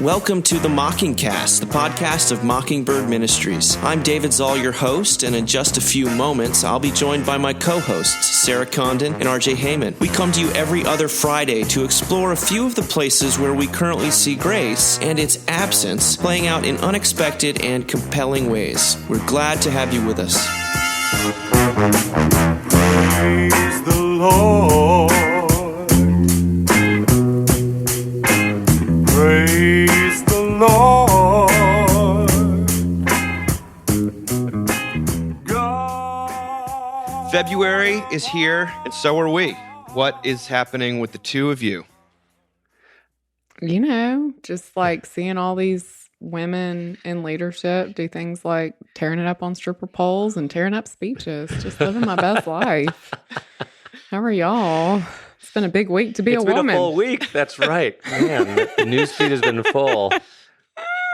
Welcome to the Mockingcast, the podcast of Mockingbird Ministries. I'm David Zoll, your host, and in just a few moments, I'll be joined by my co-hosts, Sarah Condon and RJ Heyman. We come to you every other Friday to explore a few of the places where we currently see grace and its absence playing out in unexpected and compelling ways. We're glad to have you with us. Praise the Lord. Praise the Lord. God. February is here, and so are we. What is happening with the two of you? You know, just like seeing all these women in leadership do things like tearing it up on stripper poles and tearing up speeches. Just living my best life. How are y'all? It's been a big week to be a woman. It's been a full week. That's right. Man, the news feed has been full.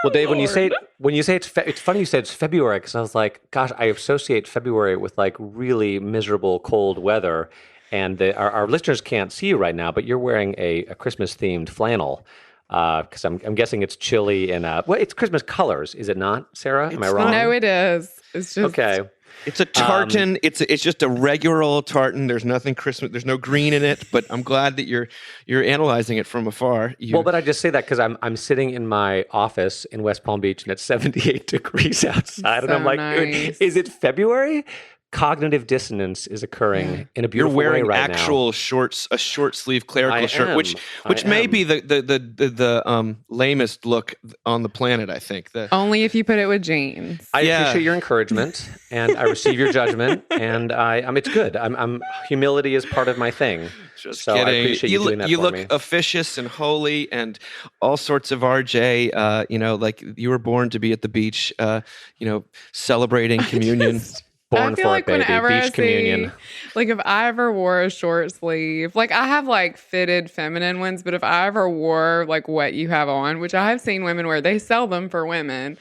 Well, Dave, when you say it's funny you said it's February, because I was like, gosh, I associate February with like really miserable cold weather. And our listeners can't see you right now, but you're wearing a Christmas-themed flannel. Because I'm guessing it's chilly and well, it's Christmas colors, is it not, Sarah? Am I wrong? No, it is. It's just okay. It's a tartan. It's just a regular old tartan. There's nothing Christmas. There's no green in it. But I'm glad that you're analyzing it from afar. Well, but I just say that because I'm sitting in my office in West Palm Beach and it's 78 degrees outside, and I'm like, nice. Is it February? Cognitive dissonance is occurring in a beautiful way right now. You're wearing actual shorts, a short sleeve clerical shirt, which may be the lamest look on the planet. I think. Only if you put it with jeans. I appreciate your encouragement, and I receive your judgment, and it's good. Humility is part of my thing. Just so kidding. I appreciate you doing that you for look me. officious and holy, and all sorts of RJ. Like you were born to be at the beach. Celebrating communion. Born I feel for like it, baby. whenever Beach I communion. like if I ever wore a short sleeve, like I have like fitted feminine ones, but if I ever wore like what you have on, which I have seen women wear, they sell them for women.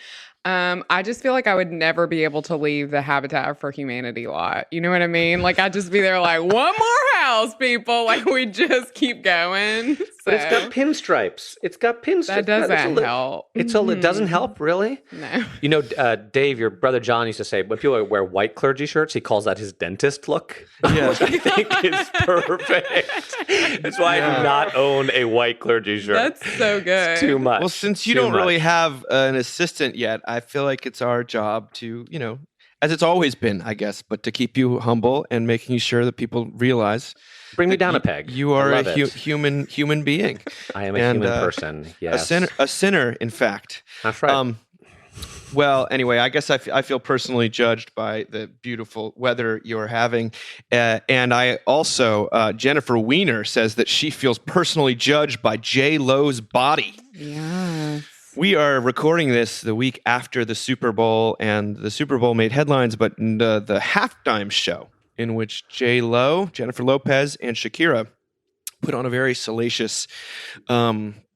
I just feel like I would never be able to leave the Habitat for Humanity lot. You know what I mean? Like I'd just be there like, one more house, people. Like we just keep going. So. But it's got pinstripes. That doesn't help. It doesn't help, really? No. You know, Dave, your brother John used to say, when people wear white clergy shirts, he calls that his dentist look, which I think is perfect. That's why I do not own a white clergy shirt. That's so good. It's too much. Well, since you don't really have an assistant yet, I feel like it's our job to, as it's always been, I guess, but to keep you humble and making sure that people realize. Bring me down a peg. You are a human being. I am a human person, yes. A sinner, in fact. That's right. Well, anyway, I guess I feel personally judged by the beautiful weather you're having. And I also, Jennifer Weiner says that she feels personally judged by J-Lo's body. Yeah. We are recording this the week after the Super Bowl, and the Super Bowl made headlines, but the halftime show in which J-Lo, Jennifer Lopez, and Shakira put on a very salacious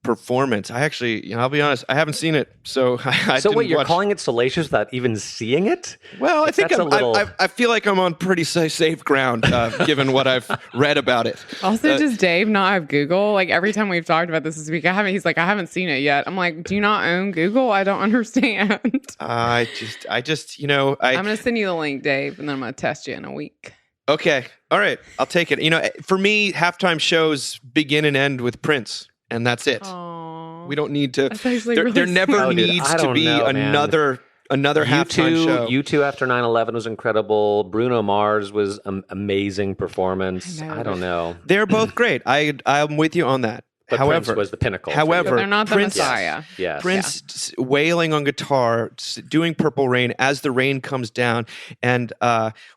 performance. I actually, I'll be honest, I haven't seen it, so I So didn't wait, you're watch. calling it salacious without even seeing it? Well, I think That's I feel like I'm on pretty safe ground, given what I've read about it. Also, does Dave not have Google? Like every time we've talked about this week, he's like, I haven't seen it yet. I'm like, do you not own Google? I don't understand. I just, I'm going to send you the link, Dave, and then I'm going to test you in a week. Okay. All right. I'll take it. For me, halftime shows begin and end with Prince, and that's it. Aww. We don't need to. That's actually there really never sweet. needs to be another halftime show. U2 after 9/11 was incredible. Bruno Mars was an amazing performance. I don't know. They're both great. I'm with you on that. But However, Prince was the pinnacle. However, But they're not the Prince, Messiah. Yes. Prince wailing on guitar, doing Purple Rain as the rain comes down, and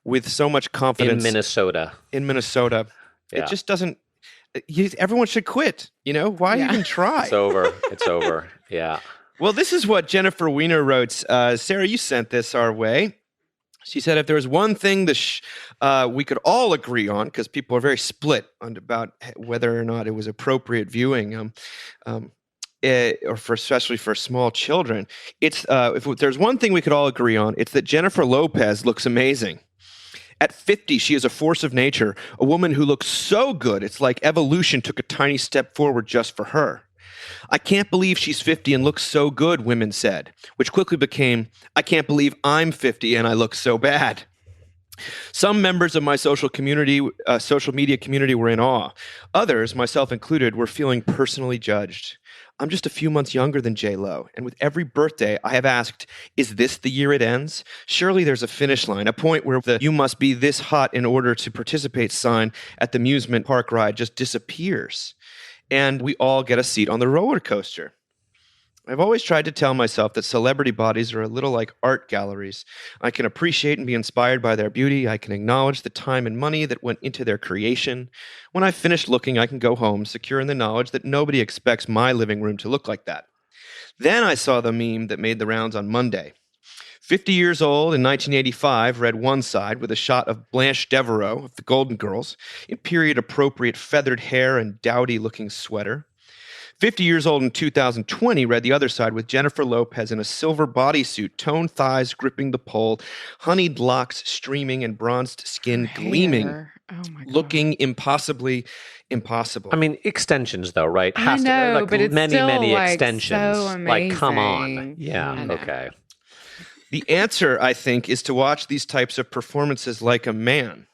with so much confidence In Minnesota. It just doesn't. Everyone should quit. Why even try? It's over. It's over. Yeah. Well, this is what Jennifer Weiner wrote. Sarah, you sent this our way. She said, if there was one thing we could all agree on, because people are very split about whether or not it was appropriate viewing, especially for small children, it's if there's one thing we could all agree on, it's that Jennifer Lopez looks amazing. At 50, she is a force of nature, a woman who looks so good, it's like evolution took a tiny step forward just for her. "I can't believe she's 50 and looks so good," women said, which quickly became, "I can't believe I'm 50 and I look so bad." Some members of my social media community were in awe. Others, myself included, were feeling personally judged. I'm just a few months younger than J-Lo, and with every birthday, I have asked, is this the year it ends? Surely there's a finish line, a point where the "you must be this hot in order to participate" sign at the amusement park ride just disappears, and we all get a seat on the roller coaster. I've always tried to tell myself that celebrity bodies are a little like art galleries. I can appreciate and be inspired by their beauty. I can acknowledge the time and money that went into their creation. When I've finished looking, I can go home, secure in the knowledge that nobody expects my living room to look like that. Then I saw the meme that made the rounds on Monday. 50 years old in 1985 read one side with a shot of Blanche Devereaux of the Golden Girls in period-appropriate feathered hair and dowdy-looking sweater. 50 years old in 2020 read the other side with Jennifer Lopez in a silver bodysuit, toned thighs gripping the pole, honeyed locks streaming and bronzed skin gleaming, looking impossibly impossible. I mean, extensions though, right? I know, like but it's many, still, many like, extensions. so Like, come on. amazing. Yeah, okay. The answer, I think, is to watch these types of performances like a man.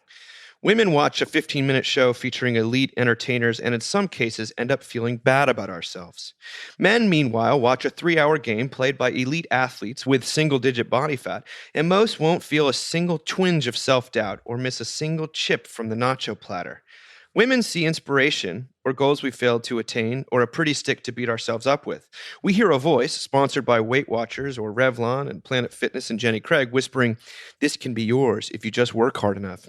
Women watch a 15-minute show featuring elite entertainers and in some cases end up feeling bad about ourselves. Men, meanwhile, watch a 3-hour game played by elite athletes with single-digit body fat, and most won't feel a single twinge of self-doubt or miss a single chip from the nacho platter. Women see inspiration or goals we failed to attain or a pretty stick to beat ourselves up with. We hear a voice, sponsored by Weight Watchers or Revlon and Planet Fitness and Jenny Craig, whispering, "This can be yours if you just work hard enough."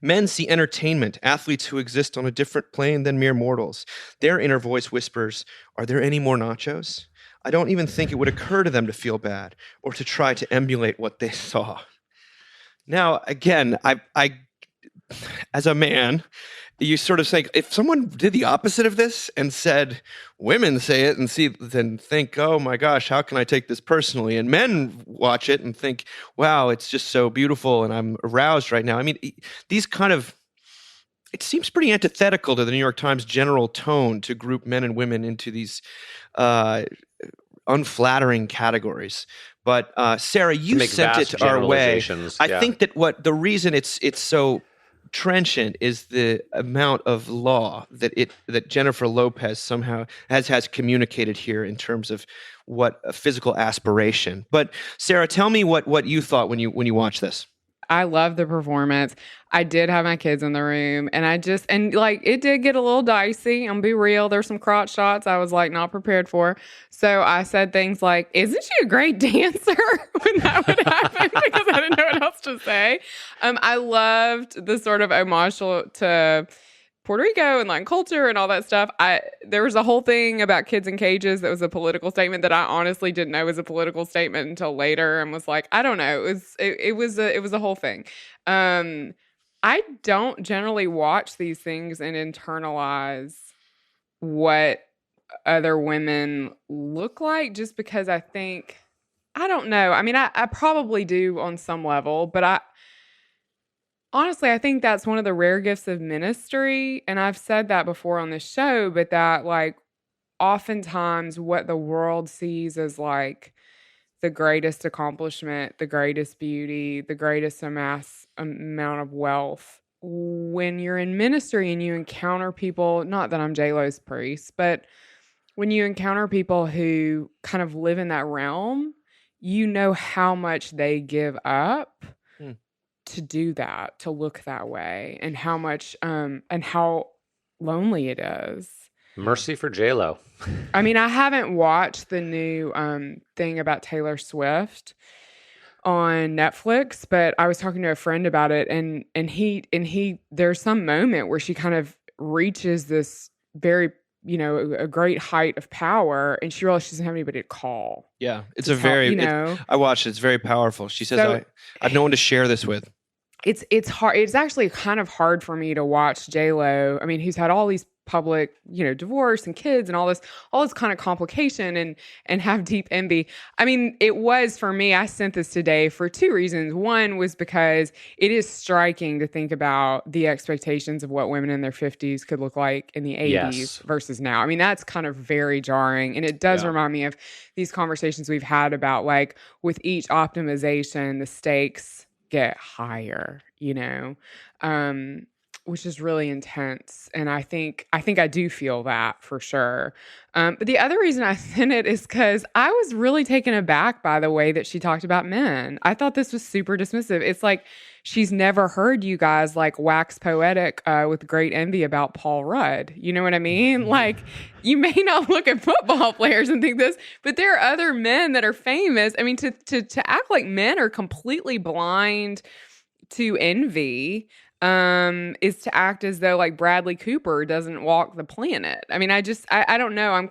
Men see entertainment, athletes who exist on a different plane than mere mortals. Their inner voice whispers, "Are there any more nachos?" I don't even think it would occur to them to feel bad or to try to emulate what they saw. Now, again, I as a man, you sort of say, if someone did the opposite of this and said, women say it and then think, oh my gosh, how can I take this personally? And men watch it and think, wow, it's just so beautiful and I'm aroused right now. I mean, these kind of, it seems pretty antithetical to the New York Times general tone to group men and women into these unflattering categories. But Sarah, you sent it our way. I think that the reason it's so trenchant is the amount of law that Jennifer Lopez somehow has communicated here in terms of what a physical aspiration. But Sarah, tell me what you thought when you watched this. I love the performance. I did have my kids in the room and it did get a little dicey. I'm gonna be real. There's some crotch shots I was like not prepared for. So I said things like, "Isn't she a great dancer?" when that would happen because I didn't know what else to say. I loved the sort of homage to Puerto Rico and like culture and all that stuff. There was a whole thing about kids in cages that was a political statement that I honestly didn't know was a political statement until later and was like, I don't know. It was a whole thing. I don't generally watch these things and internalize what other women look like just because I think, I don't know. I mean, I probably do on some level, but honestly, I think that's one of the rare gifts of ministry. And I've said that before on this show, but that like oftentimes what the world sees as like the greatest accomplishment, the greatest beauty, the greatest amount of wealth. When you're in ministry and you encounter people, not that I'm J-Lo's priest, but when you encounter people who kind of live in that realm, you know how much they give up to do that, to look that way, and how much and how lonely it is. Mercy for J-Lo. I mean, I haven't watched the new thing about Taylor Swift on Netflix, but I was talking to a friend about it, and he there's some moment where she kind of reaches this very, a great height of power, and she realizes she doesn't have anybody to call. Yeah, it's I watched it. It's very powerful. She says, I have no one to share this with. It's hard. It's actually kind of hard for me to watch J-Lo. I mean, who's had all these public, divorce and kids and all this kind of complication and have deep envy. I mean, it was for me, I sent this today for two reasons. One was because it is striking to think about the expectations of what women in their 50s could look like in the 80s versus now. I mean, that's kind of very jarring. And it does remind me of these conversations we've had about like with each optimization, the stakes get higher, which is really intense. And I think I do feel that for sure. But the other reason I sent it is because I was really taken aback by the way that she talked about men. I thought this was super dismissive. It's like she's never heard you guys like wax poetic with great envy about Paul Rudd. You know what I mean? Like, you may not look at football players and think this, but there are other men that are famous. I mean, to act like men are completely blind to envy is to act as though like Bradley Cooper doesn't walk the planet. I mean, I don't know.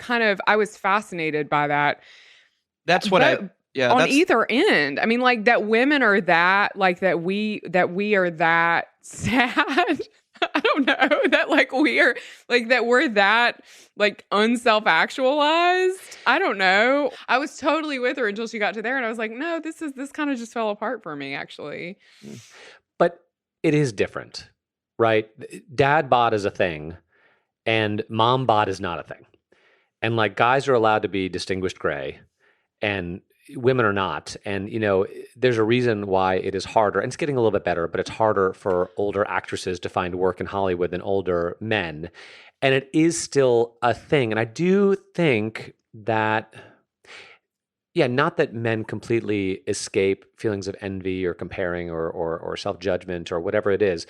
I was fascinated by that. That's what on either end. I mean, like that women are that, like that we are that sad. I don't know that like we're that like unself-actualized. I don't know. I was totally with her until she got to there and I was like, no, this kind of just fell apart for me actually. But it is different, right? Dad bod is a thing and mom bod is not a thing. And like guys are allowed to be distinguished gray and women are not. And, there's a reason why it is harder, and it's getting a little bit better, but it's harder for older actresses to find work in Hollywood than older men. And it is still a thing. And I do think that, not that men completely escape feelings of envy or comparing or self-judgment or whatever it is,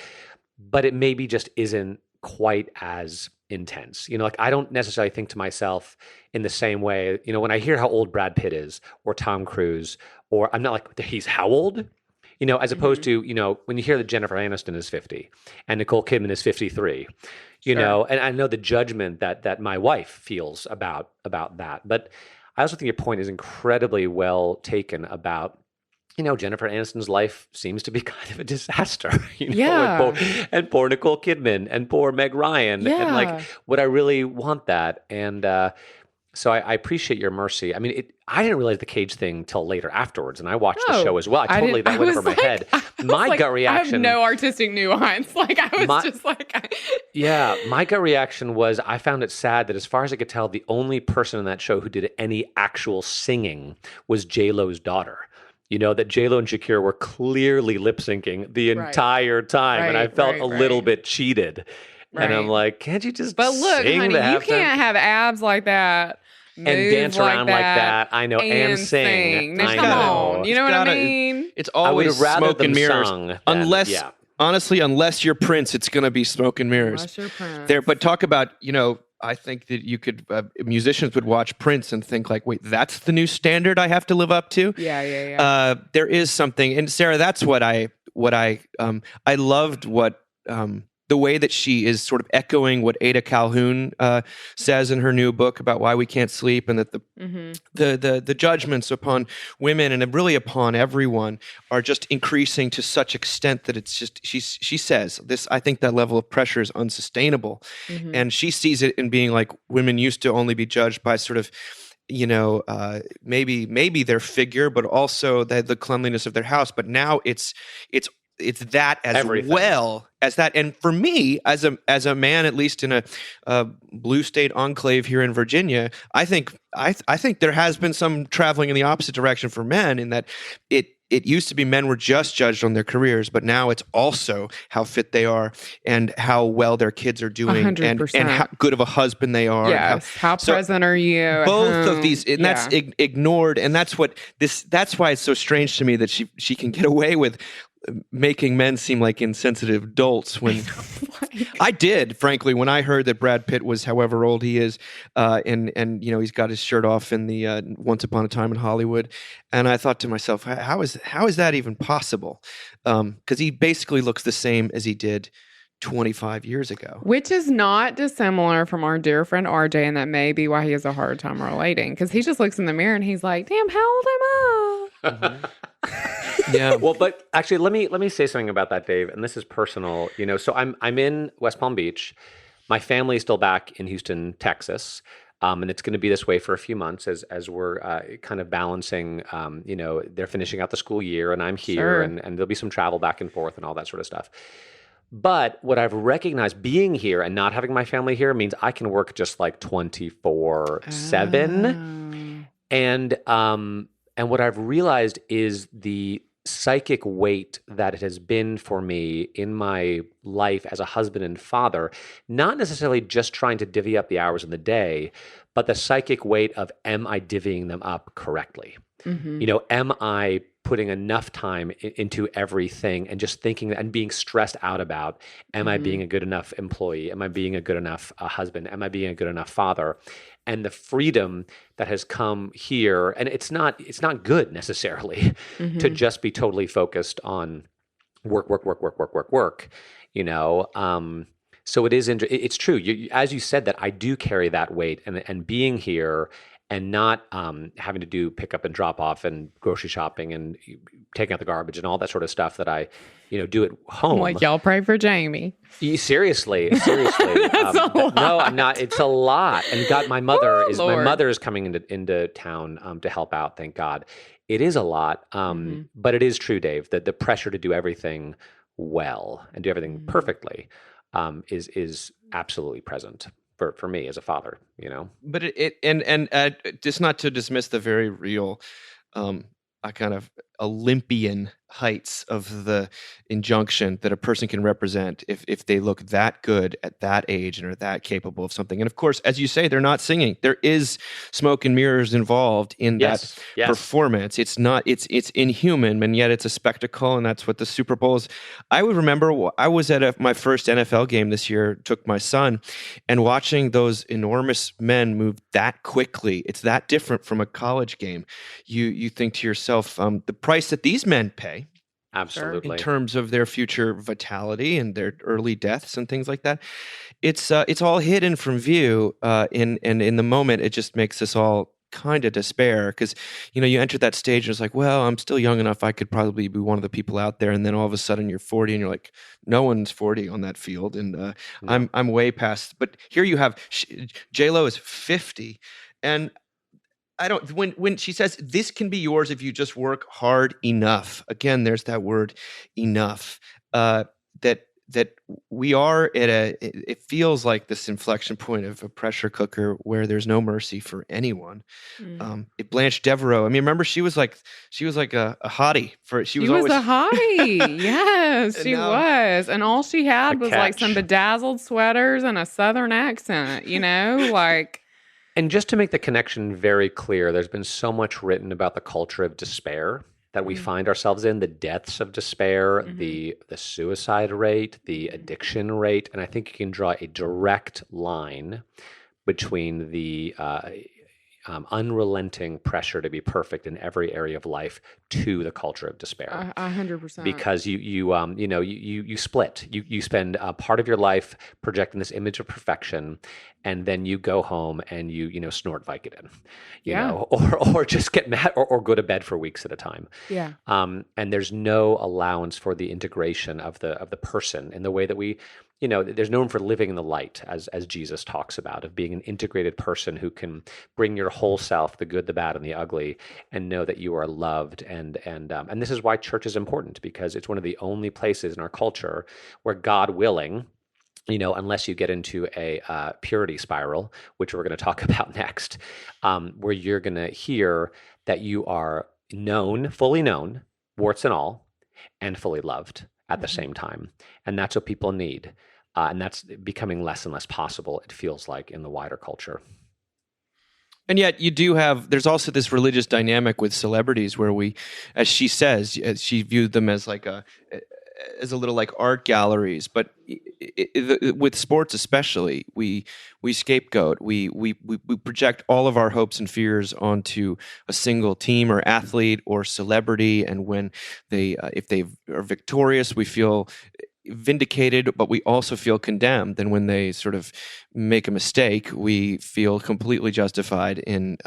but it maybe just isn't quite as intense. Like I don't necessarily think to myself in the same way, when I hear how old Brad Pitt is or Tom Cruise, or I'm not like, he's how old? As opposed to, when you hear that Jennifer Aniston is 50 and Nicole Kidman is 53, and I know the judgment that my wife feels about that. But I also think your point is incredibly well taken about, Jennifer Aniston's life seems to be kind of a disaster, and poor Nicole Kidman and poor Meg Ryan. Yeah. And like, would I really want that? And so I appreciate your mercy. I mean, I didn't realize the cage thing till later afterwards, and I watched the show as well. That went over my head. My gut reaction. I have no artistic nuance. Like I was just like. My gut reaction was I found it sad that as far as I could tell, the only person in that show who did any actual singing was J-Lo's daughter. That J-Lo and Shakira were clearly lip syncing the entire time, and I felt a little bit cheated. Right. And I'm like, can't you just But look, sing honey, you can't have abs like that. And dance around like that. I know. And sing. Now, come on. You know what I mean? It's always smoke and mirrors. Honestly, Unless you're Prince, it's going to be smoke and mirrors. Unless you're Prince. But talk about, I think that you could, musicians would watch Prince and think like, wait, that's the new standard I have to live up to? Yeah. There is something. And Sarah, that's what I loved the way that she is sort of echoing what Ada Calhoun says in her new book about why we can't sleep, and that the judgments upon women and really upon everyone are just increasing to such extent that it's just she says this. I think that level of pressure is unsustainable, and she sees it in being like women used to only be judged by sort of maybe their figure, but also the cleanliness of their house. But now it's that as everything. Well as that. And for me, as a man, at least in a blue state enclave here in Virginia, I think there has been some traveling in the opposite direction for men, in that it used to be men were just judged on their careers, but now it's also how fit they are and how well their kids are doing 100%. and how good of a husband they are. Yes. How present are you? Both of these, and that's ignored. And that's why it's so strange to me that she can get away with making men seem like insensitive dolts when I did, frankly, when I heard that Brad Pitt was however old he is, and he's got his shirt off in the Once Upon a Time in Hollywood, and I thought to myself, how is that even possible? Because he basically looks the same as he did 25 years ago. Which is not dissimilar from our dear friend RJ, and that may be why he has a hard time relating, because he just looks in the mirror and he's like, damn, how old am I? Yeah. Well, but actually, let me say something about that, Dave. And this is personal. So I'm in West Palm Beach. My family is still back in Houston, Texas. And it's going to be this way for a few months as we're kind of balancing, they're finishing out the school year and I'm here Sure. and there'll be some travel back and forth and all that sort of stuff. But what I've recognized being here and not having my family here means I can work just like 24/7. And what I've realized is the psychic weight that it has been for me in my life as a husband and father, not necessarily just trying to divvy up the hours in the day, but the psychic weight of, am I divvying them up correctly? Am I putting enough time into everything and just thinking and being stressed out about, am I being a good enough employee? Am I being a good enough husband? Am I being a good enough father? And the freedom that has come here, and it's not good necessarily to just be totally focused on work. So it is. It's true. As you said, that I do carry that weight, and being here and not having to do pickup and drop off and grocery shopping and taking out the garbage and all that sort of stuff that I, do at home. Like, y'all pray for Jamie. Seriously. That's a lot. No, I'm not. It's a lot. And God, my mother Lord. is coming into town to help out. Thank God. It is a lot. But it is true, Dave, that the pressure to do everything well and do everything perfectly is absolutely present for me as a father. But just not to dismiss the very real, a kind of Olympian heights of the injunction that a person can represent if they look that good at that age and are that capable of something. And of course, as you say, they're not singing. There is smoke and mirrors involved in that performance. It's not, it's inhuman, and yet it's a spectacle, and that's what the Super Bowl is. I would remember I was at my first NFL game this year, took my son, and watching those enormous men move that quickly, it's that different from a college game. You think to yourself, the price that these men pay, absolutely, in terms of their future vitality and their early deaths and things like that, it's all hidden from view. In the moment, it just makes us all kind of despair, because you enter that stage and it's like, well, I'm still young enough, I could probably be one of the people out there, and then all of a sudden you're 40 and you're like, no one's 40 on that field, and No. I'm way past. But here you have J-Lo is 50, and I don't, when she says this can be yours if you just work hard enough. Again, there's that word enough. That we are at it feels like this inflection point of a pressure cooker where there's no mercy for anyone. Blanche Devereaux, I mean, remember she was like a hottie She was always a hottie. Yes, And she now- was. And all she had A was like catch. some bedazzled sweaters and a Southern accent, like. And just to make the connection very clear, there's been so much written about the culture of despair that we find ourselves in, the deaths of despair, the suicide rate, the addiction rate. And I think you can draw a direct line between the unrelenting pressure to be perfect in every area of life to the culture of despair. 100%. Because you split. You spend a part of your life projecting this image of perfection, and then you go home and you snort Vicodin, or just get mad or go to bed for weeks at a time. Yeah. And there's no allowance for the integration of the person in the way that we, there's no room for living in the light, as Jesus talks about, of being an integrated person who can bring your whole self, the good, the bad, and the ugly, and know that you are loved. And this is why church is important, because it's one of the only places in our culture where, God willing, unless you get into a purity spiral, which we're going to talk about next, where you're going to hear that you are known, fully known, warts and all, and fully loved at the same time. And that's what people need. And that's becoming less and less possible, it feels like, in the wider culture. And yet there's also this religious dynamic with celebrities where we, as she says, she viewed them as as a little like art galleries, but with sports especially, we scapegoat, we project all of our hopes and fears onto a single team or athlete or celebrity, and when if they are victorious, we feel vindicated, but we also feel condemned. And when they sort of make a mistake, we feel completely justified in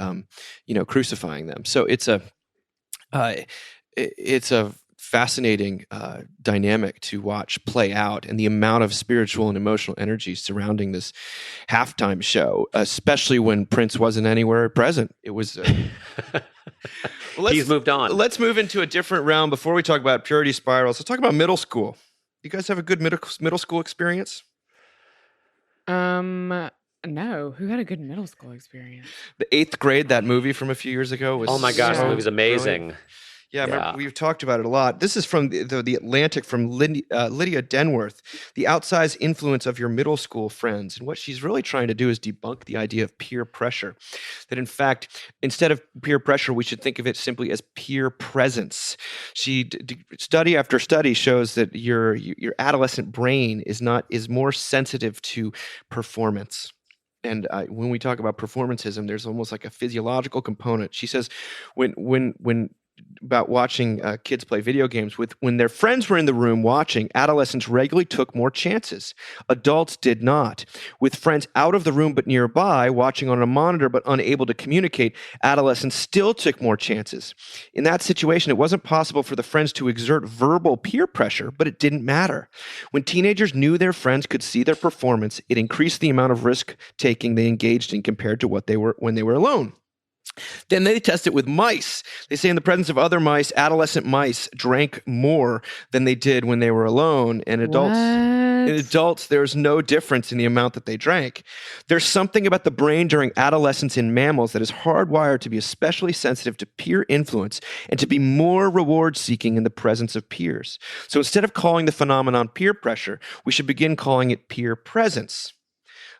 fascinating dynamic to watch play out, and the amount of spiritual and emotional energy surrounding this halftime show, especially when Prince wasn't anywhere present. It was. He's moved on. Let's move into a different realm before we talk about purity spirals. Let's talk about middle school. You guys have a good middle school experience? No. Who had a good middle school experience? The 8th Grade, that movie from a few years ago, was Oh my gosh, that movie's amazing. brilliant. Yeah, I remember we've talked about it a lot. This is from the Atlantic, from Lydia Denworth, the outsized influence of your middle school friends. And what she's really trying to do is debunk the idea of peer pressure. That in fact, instead of peer pressure, we should think of it simply as peer presence. She study after study shows that your adolescent brain is more sensitive to performance. And when we talk about performancism, there's almost like a physiological component. She says when about watching kids play video games, when their friends were in the room watching, adolescents regularly took more chances. Adults did not. With friends out of the room but nearby, watching on a monitor but unable to communicate, adolescents still took more chances. In that situation, it wasn't possible for the friends to exert verbal peer pressure, but it didn't matter. When teenagers knew their friends could see their performance, it increased the amount of risk-taking they engaged in compared to what they were when they were alone. Then they test it with mice. They say in the presence of other mice, adolescent mice drank more than they did when they were alone. And adults, there's no difference in the amount that they drank. There's something about the brain during adolescence in mammals that is hardwired to be especially sensitive to peer influence and to be more reward-seeking in the presence of peers. So instead of calling the phenomenon peer pressure, we should begin calling it peer presence.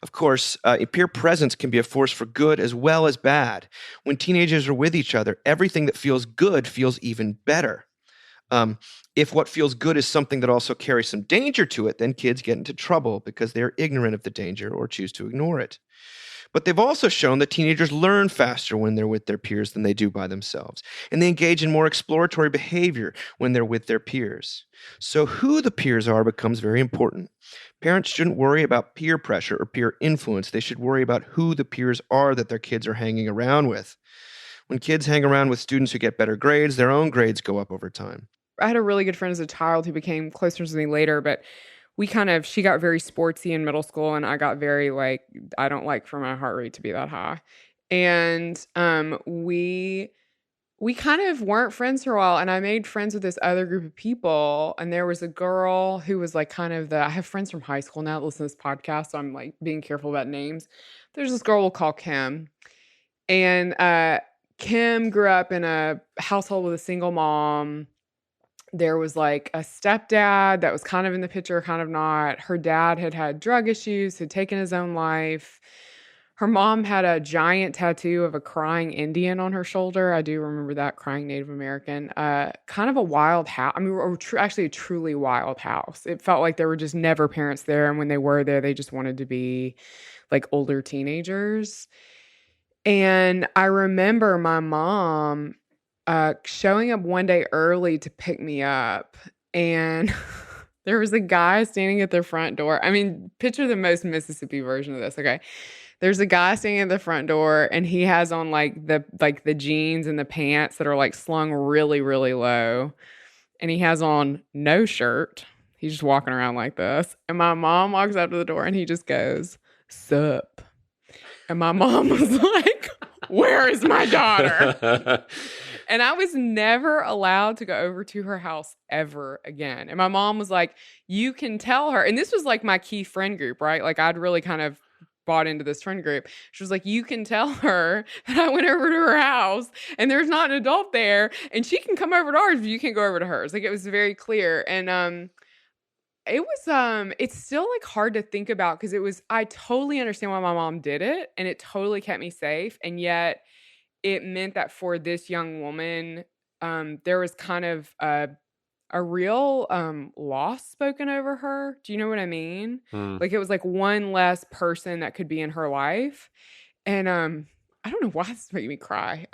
Of course, peer presence can be a force for good as well as bad. When teenagers are with each other, everything that feels good feels even better. If what feels good is something that also carries some danger to it, then kids get into trouble because they're ignorant of the danger or choose to ignore it. But they've also shown that teenagers learn faster when they're with their peers than they do by themselves. And they engage in more exploratory behavior when they're with their peers. So who the peers are becomes very important. Parents shouldn't worry about peer pressure or peer influence. They should worry about who the peers are that their kids are hanging around with. When kids hang around with students who get better grades, their own grades go up over time. I had a really good friend as a child who became close friends with me later, but she got very sportsy in middle school, and I got very I don't like for my heart rate to be that high. And we kind of weren't friends for a while, and I made friends with this other group of people, and there was a girl who was I have friends from high school now that listen to this podcast, so I'm being careful about names. There's this girl we'll call Kim, and Kim grew up in a household with a single mom. There was a stepdad that was kind of in the picture, kind of not. Her dad had drug issues, had taken his own life. Her mom had a giant tattoo of a crying Indian on her shoulder. I do remember that, crying Native American. Kind of a wild house. I mean, actually a truly wild house. It felt like there were just never parents there. And when they were there, they just wanted to be older teenagers. And I remember my mom showing up one day early to pick me up, and there was a guy standing at their front door. I mean, picture the most Mississippi version of this, okay? There's a guy standing at the front door, and he has on the jeans and the pants that are slung really, really low, and he has on no shirt. He's just walking around like this, and my mom walks up to the door, and he just goes, "Sup?" And my mom was like, "Where is my daughter?" And I was never allowed to go over to her house ever again. And my mom was like, "You can tell her." And this was my key friend group, right? I'd really kind of bought into this friend group. She was like, "You can tell her that I went over to her house and there's not an adult there, and she can come over to ours, but you can't go over to hers." It was very clear. And it was it's still hard to think about, because I totally understand why my mom did it, and it totally kept me safe. And yet it meant that for this young woman, there was kind of a real loss spoken over her. Do you know what I mean? It was one less person that could be in her life. And I don't know why this is making me cry.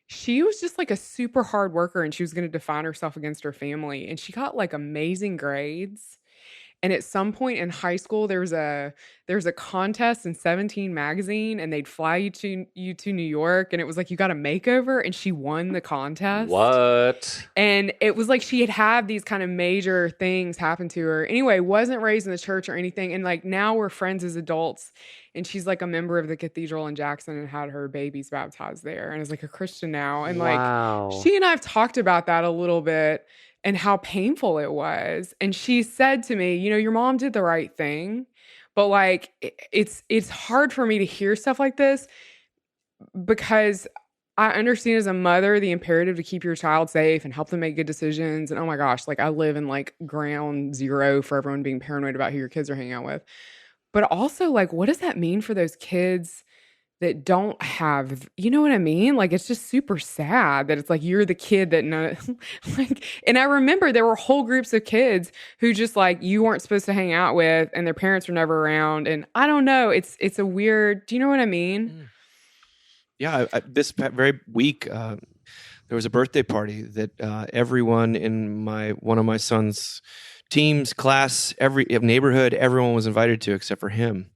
She was just a super hard worker, and she was going to define herself against her family. And she got amazing grades. And at some point in high school, there's a contest in 17 magazine, and they'd fly you to New York, and it was like you got a makeover, and she won the contest. What? And it was like she had these kind of major things happen to her. Anyway, wasn't raised in the church or anything. And like now we're friends as adults. And she's like a member of the cathedral in Jackson and had her babies baptized there and is like a Christian now. And Wow. like she and I have talked about that a little bit and how painful it was. And she said to me, your mom did the right thing. But like it's hard for me to hear stuff like this because I understand as a mother the imperative to keep your child safe and help them make good decisions. And oh my gosh, like I live in like ground zero for everyone being paranoid about who your kids are hanging out with. But also, like, what does that mean for those kids that don't have, you know what I mean? Like, it's just super sad that it's like you're the kid that like, and I remember there were whole groups of kids who just like you weren't supposed to hang out with and their parents were never around. And I don't know, it's a weird, do you know what I mean? Yeah, this very week, there was a birthday party that everyone in one of my son's teams, class, every neighborhood, everyone was invited to except for him.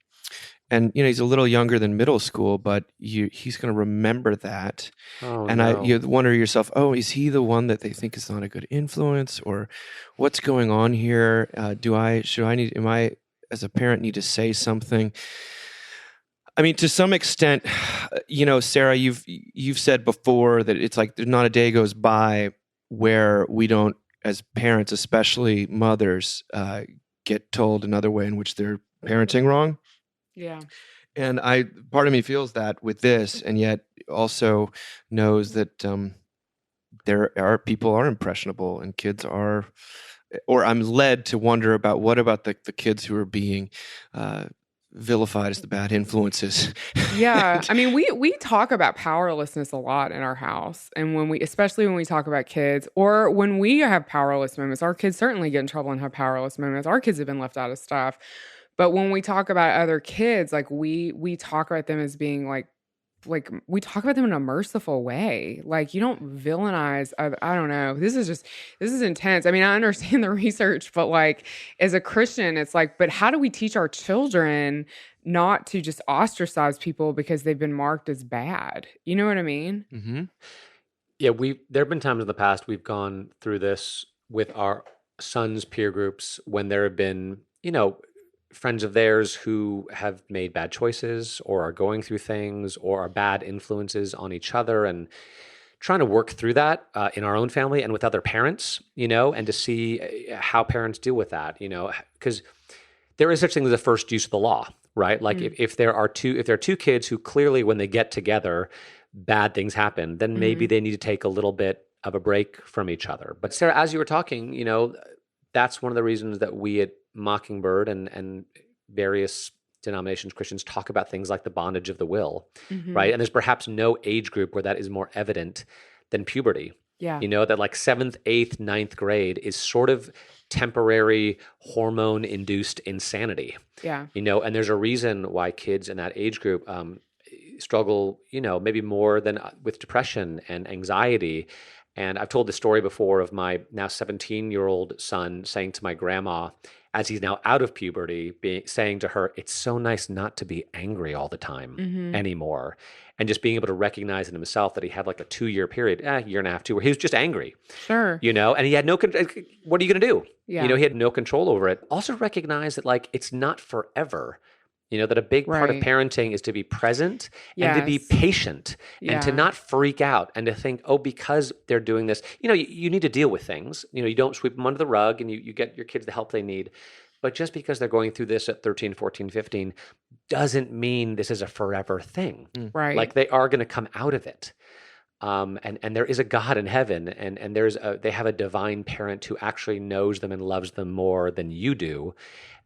And he's a little younger than middle school, but he's going to remember that. Oh, and no. you wonder to yourself, oh, is he the one that they think is not a good influence, or what's going on here? Am I as a parent need to say something? I mean, to some extent, Sarah, you've said before that it's like there's not a day goes by where we don't, as parents, especially mothers, get told another way in which they're parenting wrong. Yeah. And part of me feels that with this, and yet also knows that people are impressionable and kids are, or I'm led to wonder about what about the kids who are being vilified as the bad influences. Yeah. I mean, we talk about powerlessness a lot in our house. And especially when we talk about kids or when we have powerless moments, our kids certainly get in trouble and have powerless moments. Our kids have been left out of stuff. But when we talk about other kids, like we talk about them as being like we talk about them in a merciful way. Like you don't villainize. I don't know. This is intense. I mean, I understand the research, but like as a Christian, it's like, but how do we teach our children not to just ostracize people because they've been marked as bad? You know what I mean? Mm-hmm. Yeah, there have been times in the past we've gone through this with our sons' peer groups when there have been, friends of theirs who have made bad choices or are going through things or are bad influences on each other, and trying to work through that in our own family and with other parents, and to see how parents deal with that, because there is such thing as a first use of the law, right? Like if there are two kids who clearly when they get together, bad things happen, then maybe they need to take a little bit of a break from each other. But Sarah, as you were talking, that's one of the reasons that we at Mockingbird and various denominations, Christians, talk about things like the bondage of the will, right? And there's perhaps no age group where that is more evident than puberty. Yeah. That like 7th, 8th, 9th grade is sort of temporary hormone-induced insanity. Yeah. And there's a reason why kids in that age group struggle, maybe more than with depression and anxiety. And I've told the story before of my now 17-year-old son saying to my grandma, as he's now out of puberty, saying to her, it's so nice not to be angry all the time anymore. And just being able to recognize in himself that he had like a 2-year period, year and a half, 2, where he was just angry. Sure. And he had no, what are you going to do? Yeah. He had no control over it. Also recognize that like, it's not forever. That a big part of parenting is to be present and to be patient and to not freak out and to think, because they're doing this, you need to deal with things. You don't sweep them under the rug and you get your kids the help they need. But just because they're going through this at 13, 14, 15 doesn't mean this is a forever thing. Right. Like they are going to come out of it. And there is a God in heaven and they have a divine parent who actually knows them and loves them more than you do.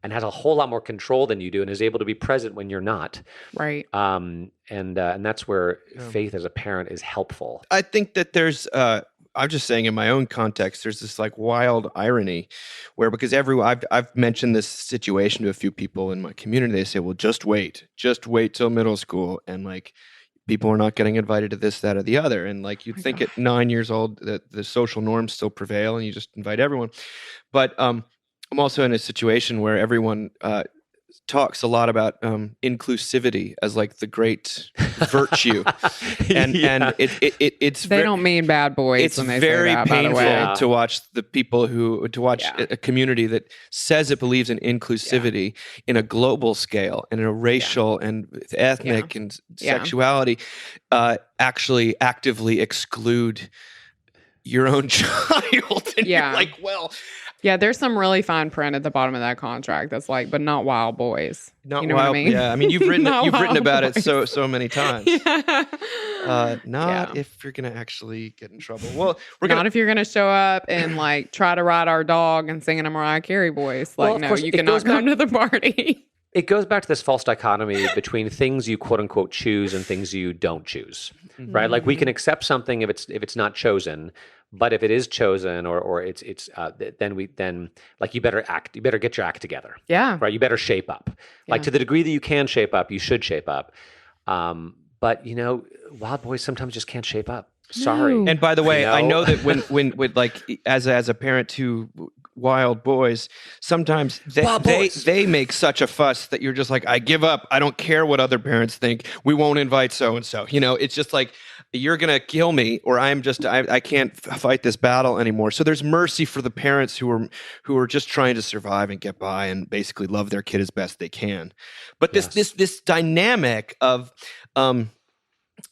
And has a whole lot more control than you do, and is able to be present when you're not. Right. And that's where faith as a parent is helpful. I think that there's, I'm just saying in my own context, there's this like wild irony where because I've mentioned this situation to a few people in my community. They say, well, just wait till middle school. And like people are not getting invited to this, that, or the other. And like you'd think at 9 years old that the social norms still prevail and you just invite everyone. But I'm also in a situation where everyone talks a lot about inclusivity as like the great virtue, and it's They don't mean bad boys it's when they very say that, by the painful way. to watch a community that says it believes in inclusivity in a global scale and in a racial and ethnic and sexuality actually actively exclude your own child. And you're like, well, yeah, there's some really fine print at the bottom of that contract that's like, but not wild boys. not You know wild. what I mean? Yeah, I mean you've written Not you've written wild about it boys. so many times. Not if you're gonna actually get in trouble. Well, we're Not gonna. if you're going to show up and like try to ride our dog and sing in a Mariah Carey voice. Well, Like, of no, course, you it cannot goes come to the party. It goes back to this false dichotomy between things you quote unquote choose and things you don't choose, right? Like we can accept something if it's not chosen, but if it is chosen or it's then like you better get your act together, Yeah. right? You better shape up, like Yeah. to the degree that you can shape up, you should shape up. But wild boys sometimes just can't shape up. Sorry. No. And by the way, You I know? know that when like as a parent to wild boys, sometimes Wild boys. they make such a fuss that you're just like, I give up. I don't care what other parents think. We won't invite so and so. It's just like you're gonna kill me, or I can't fight this battle anymore. So there's mercy for the parents who are just trying to survive and get by and basically love their kid as best they can. But this dynamic of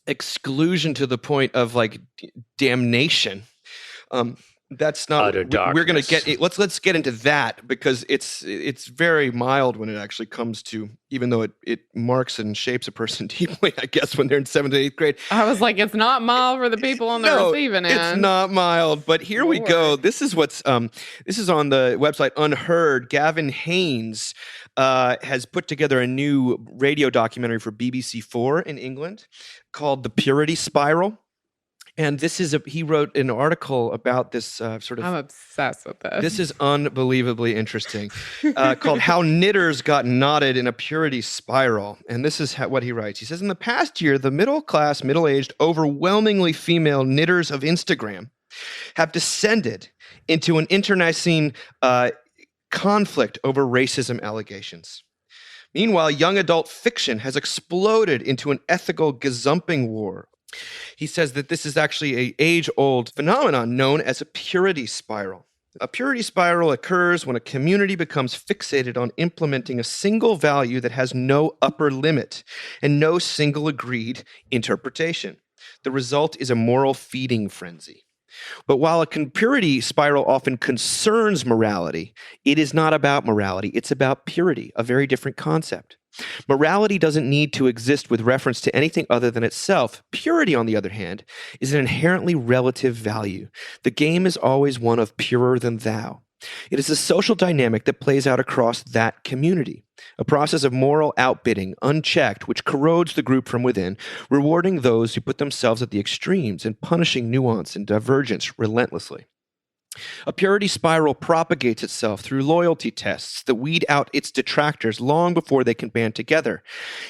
exclusion to the point of like damnation. That's not. Utter We're going to darkness. get it. Let's get into that because it's very mild when it actually comes to, even though it marks and shapes a person deeply. I guess when they're in 7th to 8th grade. I was like, it's not mild for the people on the receiving end. It's not mild. But here we go. This is what's this is on the website Unheard. Gavin Haynes has put together a new radio documentary for BBC4 in England called The Purity Spiral. And this is he wrote an article about this sort of. I'm obsessed with this. This is unbelievably interesting, called "How Knitters Got Knotted in a Purity Spiral." And this is what he writes. He says, in the past year, the middle-class, middle-aged, overwhelmingly female knitters of Instagram have descended into an internecine conflict over racism allegations. Meanwhile, young adult fiction has exploded into an ethical gazumping war. He says that this is actually an age-old phenomenon known as a purity spiral. A purity spiral occurs when a community becomes fixated on implementing a single value that has no upper limit and no single agreed interpretation. The result is a moral feeding frenzy. But while a purity spiral often concerns morality, it is not about morality. It's about purity, a very different concept. Morality doesn't need to exist with reference to anything other than itself. Purity, on the other hand, is an inherently relative value. The game is always one of purer than thou. It is a social dynamic that plays out across that community, a process of moral outbidding, unchecked, which corrodes the group from within, rewarding those who put themselves at the extremes and punishing nuance and divergence relentlessly. A purity spiral propagates itself through loyalty tests that weed out its detractors long before they can band together.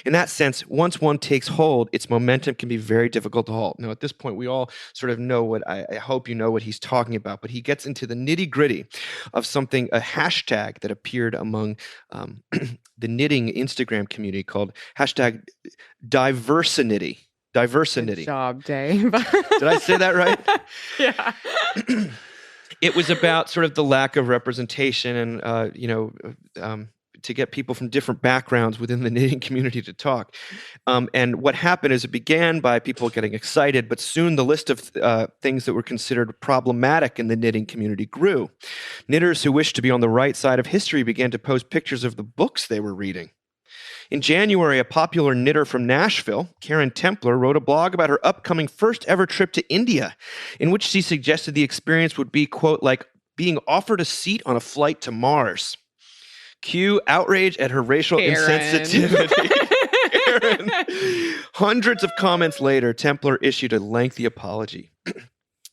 In that sense, once one takes hold, its momentum can be very difficult to halt. Now, at this point, we all sort of know what I hope you know what he's talking about, but he gets into the nitty-gritty of something, a hashtag that appeared among the knitting Instagram community called hashtag Diversinity. Good job, Dave. Did I say that right? Yeah. It was about sort of the lack of representation and, to get people from different backgrounds within the knitting community to talk. And what happened is it began by people getting excited, but soon the list of things that were considered problematic in the knitting community grew. Knitters who wished to be on the right side of history began to post pictures of the books they were reading. In January, a popular knitter from Nashville, Karen Templer, wrote a blog about her upcoming first ever trip to India, in which she suggested the experience would be, quote, like being offered a seat on a flight to Mars. Cue outrage at her racial insensitivity. Karen. Hundreds of comments later, Templer issued a lengthy apology.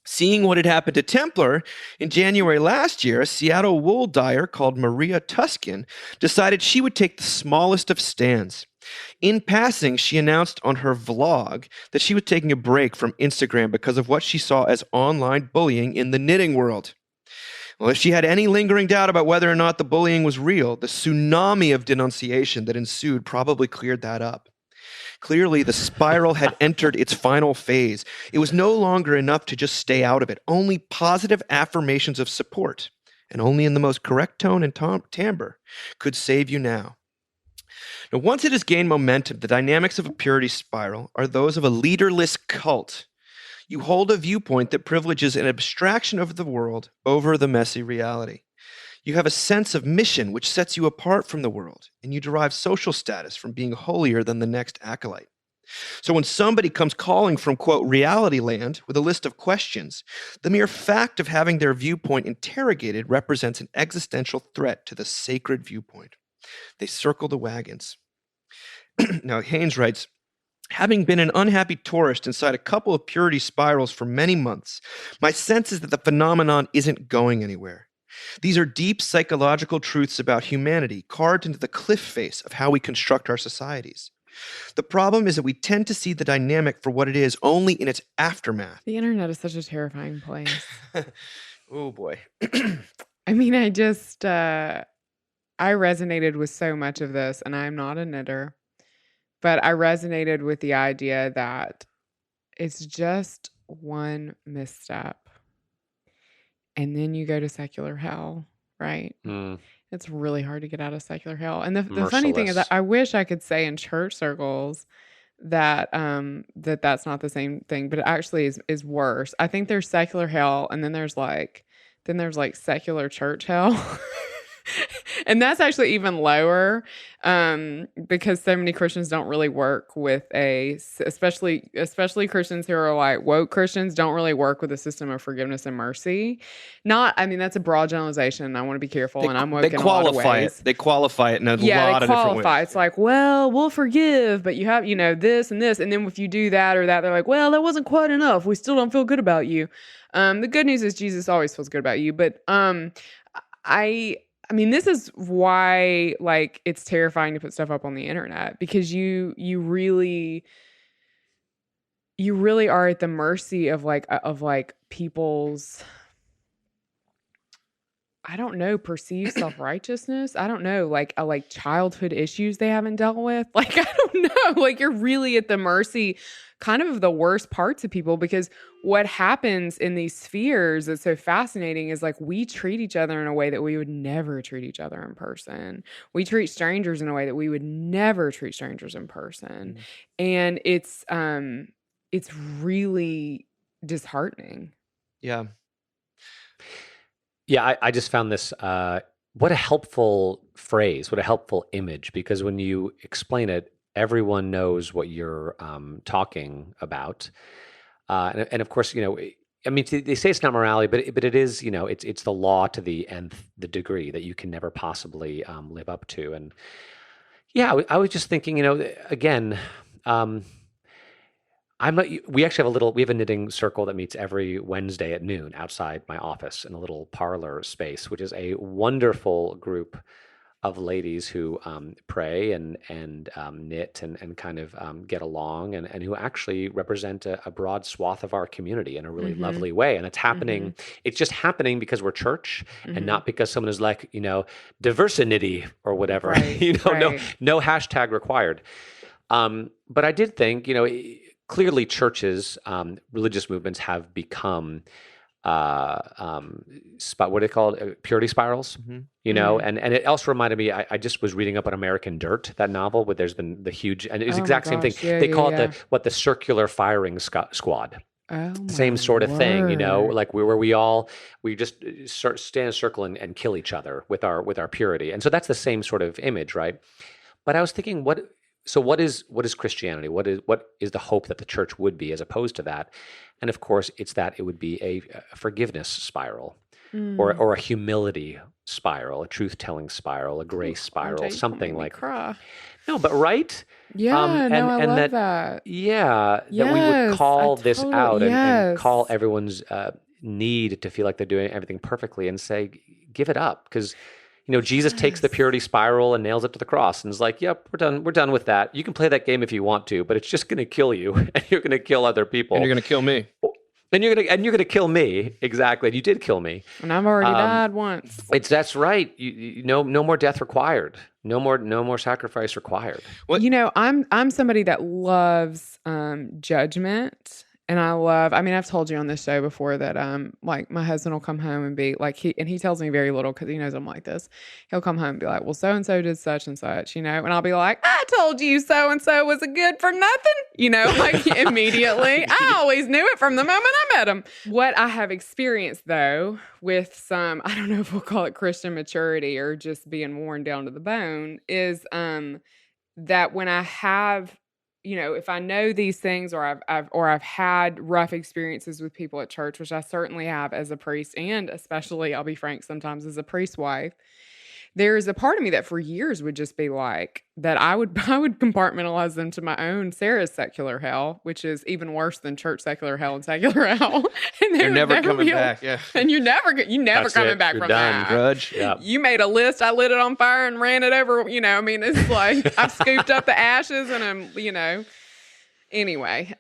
Seeing what had happened to Templer, in January last year, a Seattle wool dyer called Maria Tuskin decided she would take the smallest of stands. In passing, she announced on her vlog that she was taking a break from Instagram because of what she saw as online bullying in the knitting world. Well, if she had any lingering doubt about whether or not the bullying was real, the tsunami of denunciation that ensued probably cleared that up. Clearly, the spiral had entered its final phase. It was no longer enough to just stay out of it. Only positive affirmations of support, and only in the most correct tone and timbre, could save you now. Now, once it has gained momentum, the dynamics of a purity spiral are those of a leaderless cult. You hold a viewpoint that privileges an abstraction of the world over the messy reality. You have a sense of mission which sets you apart from the world, and you derive social status from being holier than the next acolyte. So when somebody comes calling from, quote, reality land with a list of questions, the mere fact of having their viewpoint interrogated represents an existential threat to the sacred viewpoint. They circle the wagons. Now, Haynes writes, having been an unhappy tourist inside a couple of purity spirals for many months, my sense is that the phenomenon isn't going anywhere. These are deep psychological truths about humanity carved into the cliff face of how we construct our societies. The problem is that we tend to see the dynamic for what it is only in its aftermath. The internet is such a terrifying place. Oh, boy. I mean, I resonated with so much of this, and I'm not a knitter, but I resonated with the idea that it's just one misstep. And then you go to secular hell, right? It's really hard to get out of secular hell. And the funny thing is that I wish I could say in church circles that that's not the same thing, but it actually is worse. I think there's secular hell, and then there's like secular church hell. And that's actually even lower, because so many Christians don't really work with especially Christians who are like woke Christians don't really work with a system of forgiveness and mercy. That's a broad generalization. I want to be careful, and I'm woke in a lot of ways. They qualify it in a lot of different ways. It's like, well, we'll forgive, but you have, this and this. And then if you do that or that, they're like, well, that wasn't quite enough. We still don't feel good about you. The good news is Jesus always feels good about you. But this is why, it's terrifying to put stuff up on the internet, because you really are at the mercy of people's, I don't know, perceived self-righteousness. I don't know, childhood issues they haven't dealt with. I don't know, you're really at the mercy kind of the worst parts of people, because what happens in these spheres that's so fascinating is we treat each other in a way that we would never treat each other in person. We treat strangers in a way that we would never treat strangers in person. And it's really disheartening. Yeah. Yeah, I just found this, what a helpful phrase, what a helpful image, because when you explain it, everyone knows what you're talking about. And of course, they say it's not morality, but it is, it's the law to the nth the degree that you can never possibly live up to. And yeah, I was just thinking, again, we actually we have a knitting circle that meets every Wednesday at noon outside my office in a little parlor space, which is a wonderful group of ladies who pray and knit and kind of get along and who actually represent a broad swath of our community in a really lovely way. And it's happening. It's just happening because we're church and not because someone is diversity or whatever. Right, no hashtag required. But I did think, clearly churches, religious movements have become what are they called? Purity spirals, and it also reminded me, I just was reading up on American Dirt, that novel, where there's been the huge, and it's the exact same thing. Yeah, they call it the circular firing squad. Same sort of thing, where we just stand in a circle and kill each other with our purity. And so that's the same sort of image, right? But I was thinking, what is Christianity? What is the hope that the church would be as opposed to that? And of course, it's that it would be a forgiveness spiral, or a humility spiral, a truth-telling spiral, a grace spiral, something like. No, but right? Yeah, I love that. Yeah, that we would call this out and call everyone's need to feel like they're doing everything perfectly and say, give it up, because. Jesus takes the purity spiral and nails it to the cross and is like, yep, we're done with that. You can play that game if you want to, but it's just going to kill you and you're going to kill other people. And you're going to kill me. And you're gonna kill me. Exactly. You did kill me. And I've already died once. That's right. You no more death required. No more sacrifice required. What? I'm somebody that loves judgment. And I've told you on this show before that like my husband will come home and be like he tells me very little because he knows I'm like this. He'll come home and be like, well, so and so did such and such, and I'll be like, I told you so and so was a good for nothing, like immediately. I always knew it from the moment I met him. What I have experienced though with some, I don't know if we'll call it Christian maturity or just being worn down to the bone, is that when I have, if I know these things or I've had rough experiences with people at church, which I certainly have as a priest, and especially, I'll be frank, sometimes as a priest's wife, there's a part of me that for years would just be like that. I would compartmentalize them to my own Sarah's secular hell, which is even worse than church secular hell and secular hell. And You're never coming back. Yeah, and you never coming back You're from done. that. Grudge. Yeah. You made a list. I lit it on fire and ran it over. It's like I've scooped up the ashes and I'm, anyway.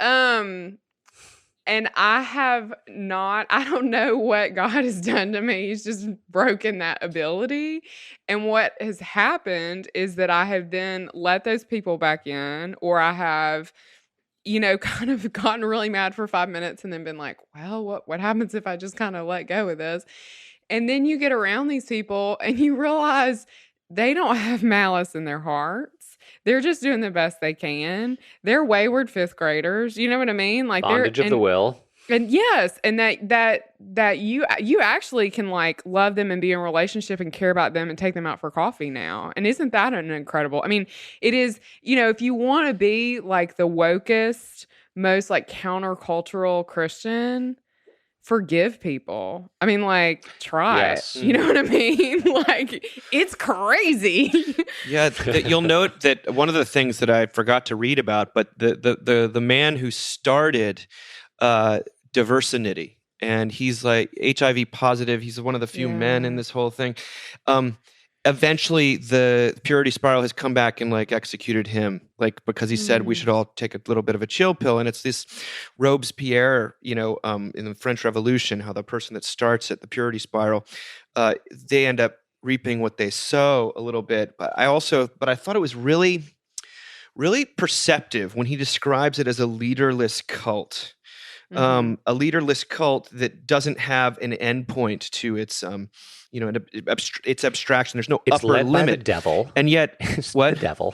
And I don't know what God has done to me. He's just broken that ability. And what has happened is that I have then let those people back in, or I have, kind of gotten really mad for 5 minutes and then been like, well, what happens if I just kind of let go of this? And then you get around these people and you realize they don't have malice in their hearts. They're just doing the best they can. They're wayward fifth graders. You know what I mean? Like Bondage of the will. And yes, and that you actually can like love them and be in a relationship and care about them and take them out for coffee now. And isn't that an incredible? I mean, it is, if you want to be like the wokest, most like countercultural Christian, forgive people. I mean, like, try Yes. it. You know what I mean? Like, it's crazy. Yeah, you'll note that one of the things that I forgot to read about, but the man who started Diversity, and he's like HIV positive. He's one of the few men in this whole thing. Eventually, the purity spiral has come back and like executed him, like because he said we should all take a little bit of a chill pill. And it's this Robespierre, in the French Revolution, how the person that starts at the purity spiral, they end up reaping what they sow a little bit. But I thought it was really, really perceptive when he describes it as a leaderless cult. A leaderless cult that doesn't have an endpoint to its its abstraction. There's no It's upper led limit. by the devil. And yet, It's what? the devil.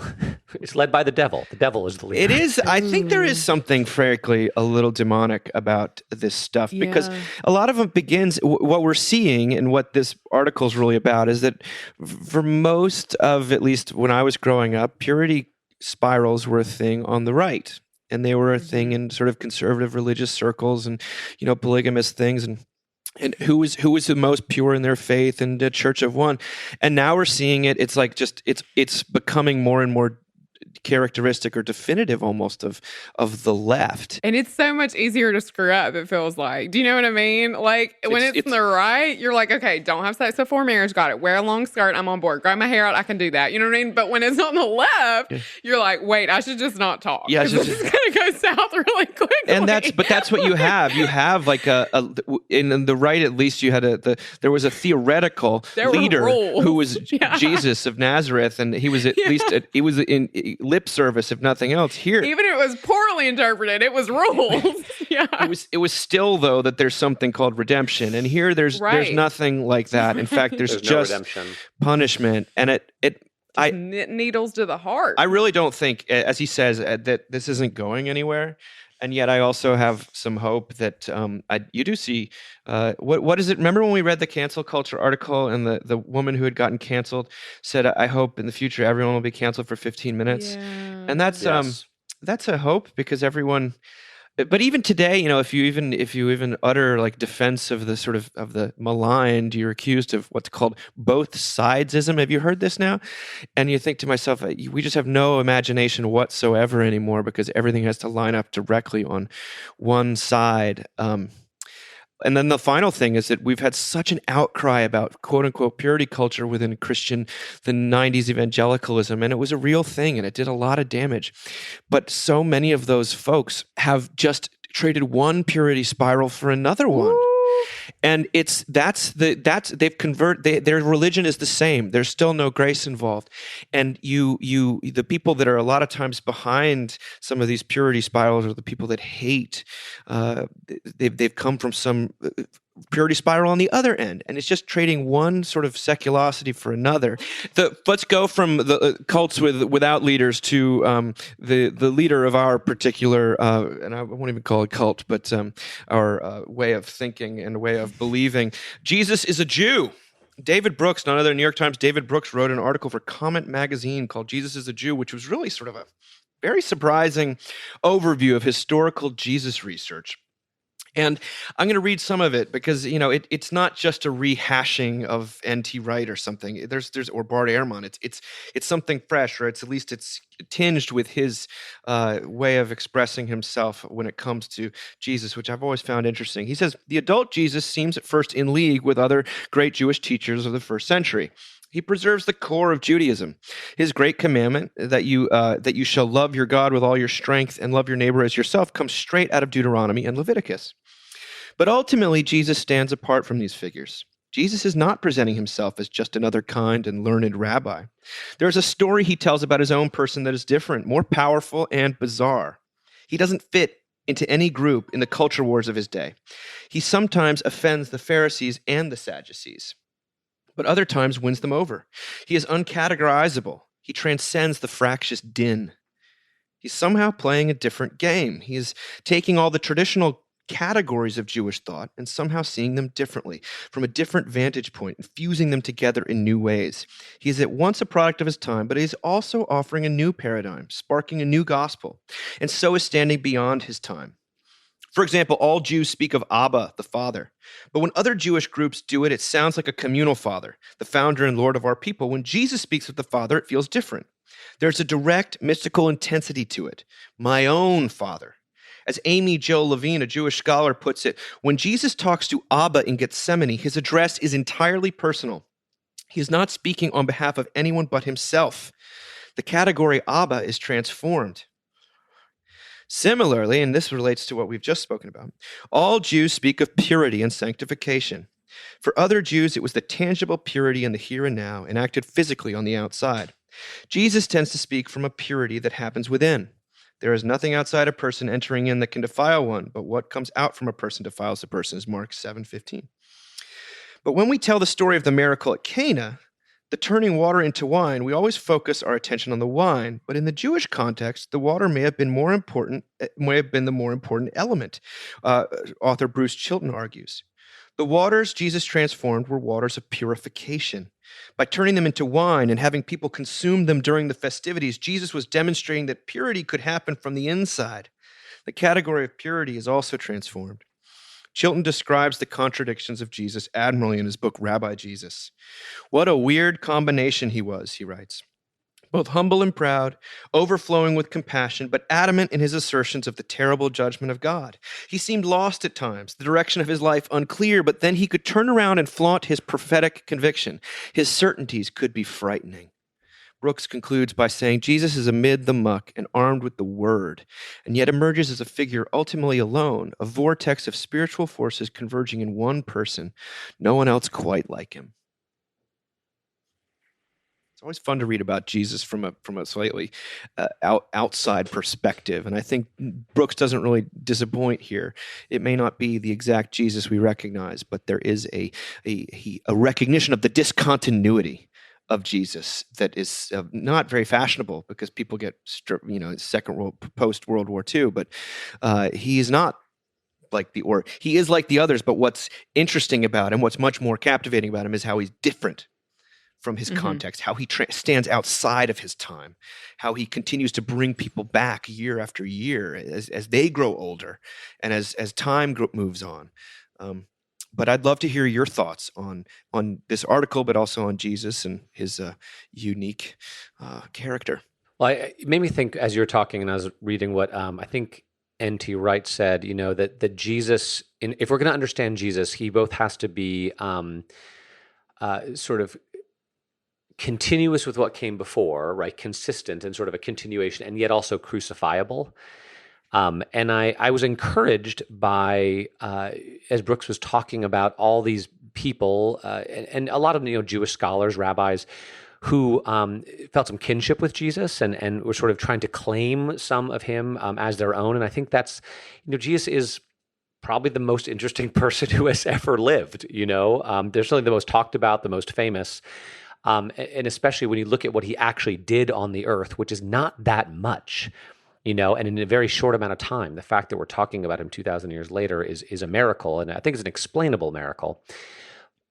It's led by the devil. The devil is the leader. It is. I think there is something, frankly, a little demonic about this stuff because a lot of it begins. What we're seeing and what this article is really about is that for most of, at least when I was growing up, purity spirals were a thing on the right. And they were a thing in sort of conservative religious circles and, polygamous things and who was the most pure in their faith and a church of one. And now we're seeing it. It's like it's becoming more and more characteristic or definitive almost of the left. And it's so much easier to screw up, it feels like. Do you know what I mean? Like, when it's on the right, you're like, okay, don't have sex before marriage, got it. Wear a long skirt, I'm on board. Grow my hair out, I can do that. You know what I mean? But when it's on the left, you're like, wait, I should just not talk. Yeah, this is going to go south really quickly. And that's what you have. You have like in the right, at least you had there was a theoretical leader who was Jesus of Nazareth, and he was at least he was in lip service, if nothing else. Here, even if it was poorly interpreted, it was rules. It was still though that there's something called redemption, and here there's nothing like that. In fact, there's no just redemption. Punishment, and needles to the heart. I really don't think, as he says, that this isn't going anywhere. And yet I also have some hope that you do see, what is it? Remember when we read the cancel culture article and the woman who had gotten canceled said, I hope in the future everyone will be canceled for 15 minutes. Yeah. And that's a hope because everyone, but even today, if you even utter like defense of the sort of the maligned, you're accused of what's called both sidesism. Have you heard this now? And you think to myself, we just have no imagination whatsoever anymore because everything has to line up directly on one side. And then the final thing is that we've had such an outcry about quote unquote purity culture within the 90s evangelicalism, and it was a real thing and it did a lot of damage. But so many of those folks have just traded one purity spiral for another one. And their religion is the same. There's still no grace involved. And the people that are a lot of times behind some of these purity spirals are the people that hate. They've come from some purity spiral on the other end, and it's just trading one sort of seculosity for another. Let's go from the cults without leaders to the leader of our particular, and I won't even call it cult, but our way of thinking and way of believing. Jesus is a Jew. David Brooks, none other New York Times, David Brooks wrote an article for Comment magazine called Jesus is a Jew, which was really sort of a very surprising overview of historical Jesus research. And I'm going to read some of it because, it's not just a rehashing of N.T. Wright or something. Or Bart Ehrman. It's something fresh, or it's tinged with his way of expressing himself when it comes to Jesus, which I've always found interesting. He says, the adult Jesus seems at first in league with other great Jewish teachers of the first century. He preserves the core of Judaism. His great commandment that you shall love your God with all your strength and love your neighbor as yourself comes straight out of Deuteronomy and Leviticus. But ultimately, Jesus stands apart from these figures. Jesus is not presenting himself as just another kind and learned rabbi. There's a story he tells about his own person that is different, more powerful, and bizarre. He doesn't fit into any group in the culture wars of his day. He sometimes offends the Pharisees and the Sadducees, but other times wins them over. He is uncategorizable. He transcends the fractious din. He's somehow playing a different game. He is taking all the traditional categories of Jewish thought and somehow seeing them differently, from a different vantage point, and fusing them together in new ways. He is at once a product of his time, but he is also offering a new paradigm, sparking a new gospel, and so is standing beyond his time. For example, all Jews speak of Abba, the Father. But when other Jewish groups do it, it sounds like a communal Father, the founder and Lord of our people. When Jesus speaks of the Father, it feels different. There's a direct mystical intensity to it. My own Father. As Amy Jo Levine, a Jewish scholar, puts it, when Jesus talks to Abba in Gethsemane, his address is entirely personal. He is not speaking on behalf of anyone but himself. The category Abba is transformed. Similarly, and this relates to what we've just spoken about, all Jews speak of purity and sanctification. For other Jews, it was the tangible purity in the here and now, enacted physically on the outside. Jesus tends to speak from a purity that happens within. There is nothing outside a person entering in that can defile one, but what comes out from a person defiles a person, is Mark 7:15. But when we tell the story of the miracle at Cana, the turning water into wine, we always focus our attention on the wine. But in the Jewish context, the water may have been the more important element, author Bruce Chilton argues. The waters Jesus transformed were waters of purification. By turning them into wine and having people consume them during the festivities, Jesus was demonstrating that purity could happen from the inside. The category of purity is also transformed. Chilton describes the contradictions of Jesus admirably in his book, Rabbi Jesus. What a weird combination he was, he writes. Both humble and proud, overflowing with compassion, but adamant in his assertions of the terrible judgment of God. He seemed lost at times, the direction of his life unclear, but then he could turn around and flaunt his prophetic conviction. His certainties could be frightening. Brooks concludes by saying Jesus is amid the muck and armed with the word, and yet emerges as a figure ultimately alone, a vortex of spiritual forces converging in one person, no one else quite like him. Always fun to read about Jesus from a slightly outside perspective, and I think Brooks doesn't really disappoint here. It may not be the exact Jesus we recognize, but there is a recognition of the discontinuity of Jesus that is not very fashionable because people get post World War II, but he is not he is like the others. But what's interesting about him, what's much more captivating about him, is how he's different from his context, how he stands outside of his time, how he continues to bring people back year after year as they grow older and as time moves on. But I'd love to hear your thoughts on this article, but also on Jesus and his unique character. Well, it made me think as you were talking, and I was reading what I think N.T. Wright said, that Jesus, if we're going to understand Jesus, he both has to be sort of continuous with what came before, right? Consistent and sort of a continuation, and yet also crucifiable. And I was encouraged by, as Brooks was talking about all these people, and a lot of Jewish scholars, rabbis, who felt some kinship with Jesus and were sort of trying to claim some of him as their own. And I think that's, Jesus is probably the most interesting person who has ever lived. They're certainly the most talked about, the most famous. And especially when you look at what he actually did on the earth, which is not that much. And in a very short amount of time, the fact that we're talking about him 2,000 years later is a miracle, and I think it's an explainable miracle.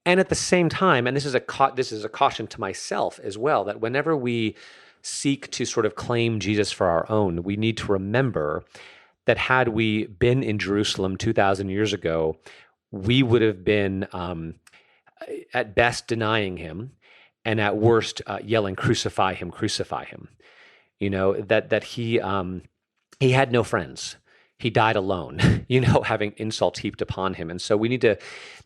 And at the same time, and this is a caution to myself as well, that whenever we seek to sort of claim Jesus for our own, we need to remember that had we been in Jerusalem 2,000 years ago, we would have been at best denying him, and at worst yelling, "Crucify him! Crucify him!" That he had no friends. He died alone, having insults heaped upon him. And so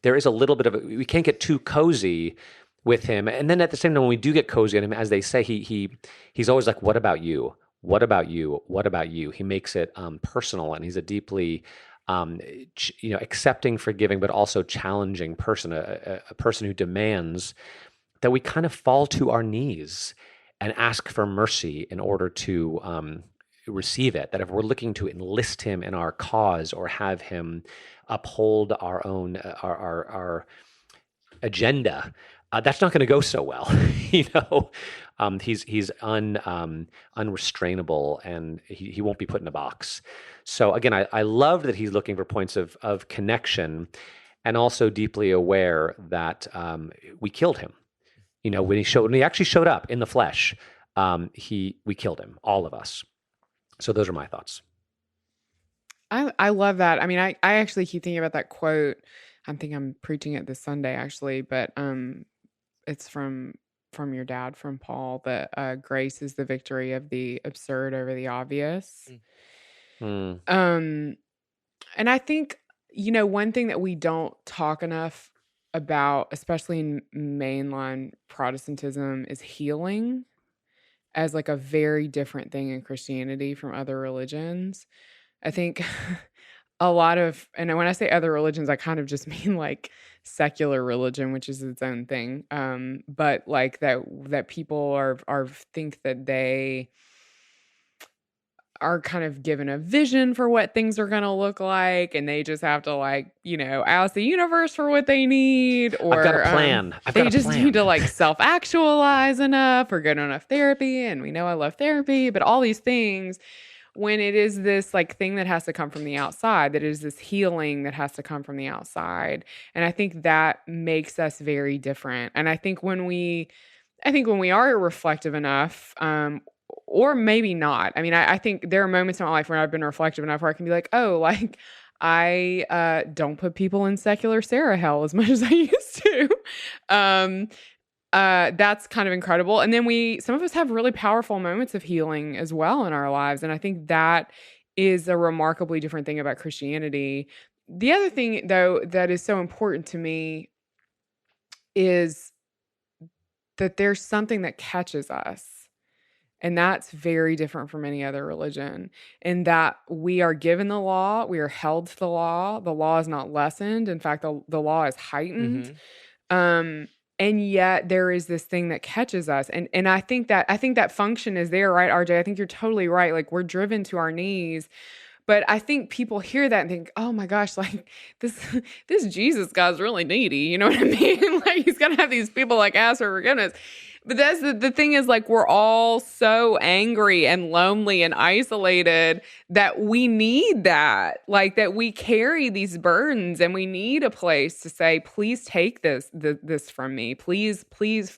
there is a little bit we can't get too cozy with him. And then at the same time, when we do get cozy on him, as they say, he's always like, "What about you? What about you? What about you?" He makes it personal, and he's a deeply, accepting, forgiving, but also challenging person, a person who demands that we kind of fall to our knees and ask for mercy in order to receive it. That if we're looking to enlist him in our cause or have him uphold our own our agenda, that's not going to go so well. He's unrestrainable, and he won't be put in a box. So again, I love that he's looking for points of connection, and also deeply aware that we killed him. When he actually showed up in the flesh, we killed him, all of us. So those are my thoughts. I love that. I mean, I actually keep thinking about that quote. I think I'm preaching it this Sunday, actually, but it's from your dad, from Paul, that grace is the victory of the absurd over the obvious. And I think, one thing that we don't talk enough about, especially in mainline Protestantism, is healing as like a very different thing in Christianity from other religions. I think a lot of, and when I say other religions, I kind of just mean like secular religion, which is its own thing. But like that people are think that they are kind of given a vision for what things are going to look like, and they just have to ask the universe for what they need, or I've got a plan. They just need to self-actualize enough or go to enough therapy. And we know I love therapy, but all these things, when it is this thing that has to come from the outside, that is this healing that has to come from the outside. And I think that makes us very different. And I think when we are reflective enough, or maybe not. I mean, I think there are moments in my life where I've been reflective enough where I can be like, I don't put people in secular Sarah hell as much as I used to. That's kind of incredible. And then some of us have really powerful moments of healing as well in our lives. And I think that is a remarkably different thing about Christianity. The other thing, though, that is so important to me is that there's something that catches us. And that's very different from any other religion, in that we are given the law, we are held to the law. The law is not lessened. In fact, the law is heightened. Mm-hmm. And yet there is this thing that catches us. And I think that function is there, right, RJ? I think you're totally right. Like, we're driven to our knees. But I think people hear that and think, oh my gosh, this Jesus guy's really needy. You know what I mean? He's going to have these people ask for forgiveness. But that's the thing is, we're all so angry and lonely and isolated that we need that, that we carry these burdens, and we need a place to say, please take this from me. Please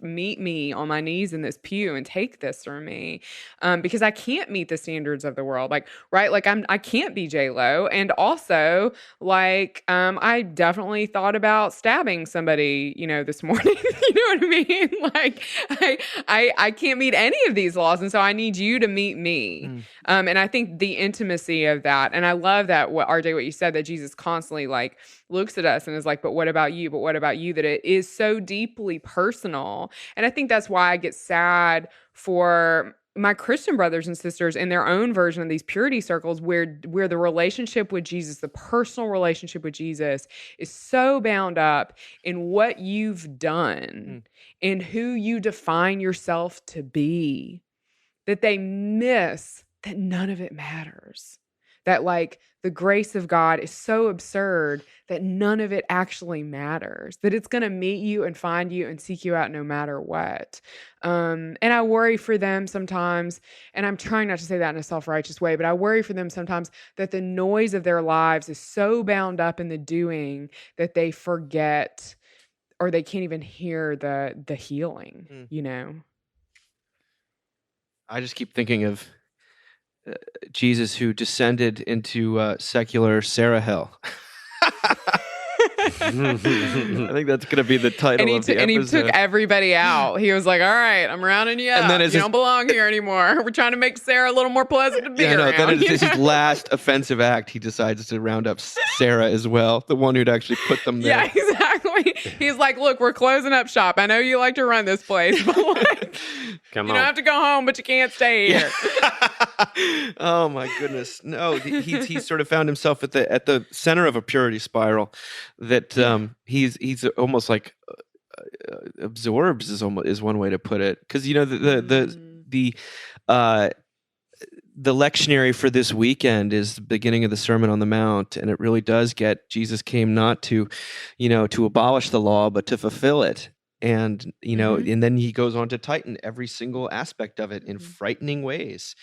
meet me on my knees in this pew and take this from me. Because I can't meet the standards of the world. I can't be J-Lo. And also, I definitely thought about stabbing somebody, this morning. You know what I mean? I can't meet any of these laws, and so I need you to meet me. And I think the intimacy of that, and I love that what you said, that Jesus constantly looks at us and is like, but what about you? But what about you? That it is so deeply personal. And I think that's why I get sad for my Christian brothers and sisters in their own version of these purity circles where the relationship with Jesus, the personal relationship with Jesus is so bound up in what you've done and who you define yourself to be, that they miss that none of it matters. That like the grace of God is so absurd that none of it actually matters, that it's going to meet you and find you and seek you out no matter what. And I worry for them sometimes, and I'm trying not to say that in a self-righteous way, but I worry for them sometimes that the noise of their lives is so bound up in the doing that they forget or they can't even hear the healing, you know? I just keep thinking of Jesus who descended into secular Sarah hell. I think that's going to be the title of the episode. And he took everybody out. He was like, all right, I'm rounding you up. You don't belong here anymore. We're trying to make Sarah a little more pleasant to be around. Then it's his last offensive act. He decides to round up Sarah as well, the one who'd actually put them there. Yeah, exactly. He's like, look, we're closing up shop. I know you like to run this place, but like, you don't have to go home, but you can't stay here. Oh my goodness. No, he sort of found himself at the center of a purity spiral that he's almost like absorbs is one way to put it, because you know the lectionary for this weekend is the beginning of the Sermon on the Mount, and it really does get Jesus came not to abolish the law but to fulfill it. And and then he goes on to tighten every single aspect of it in frightening ways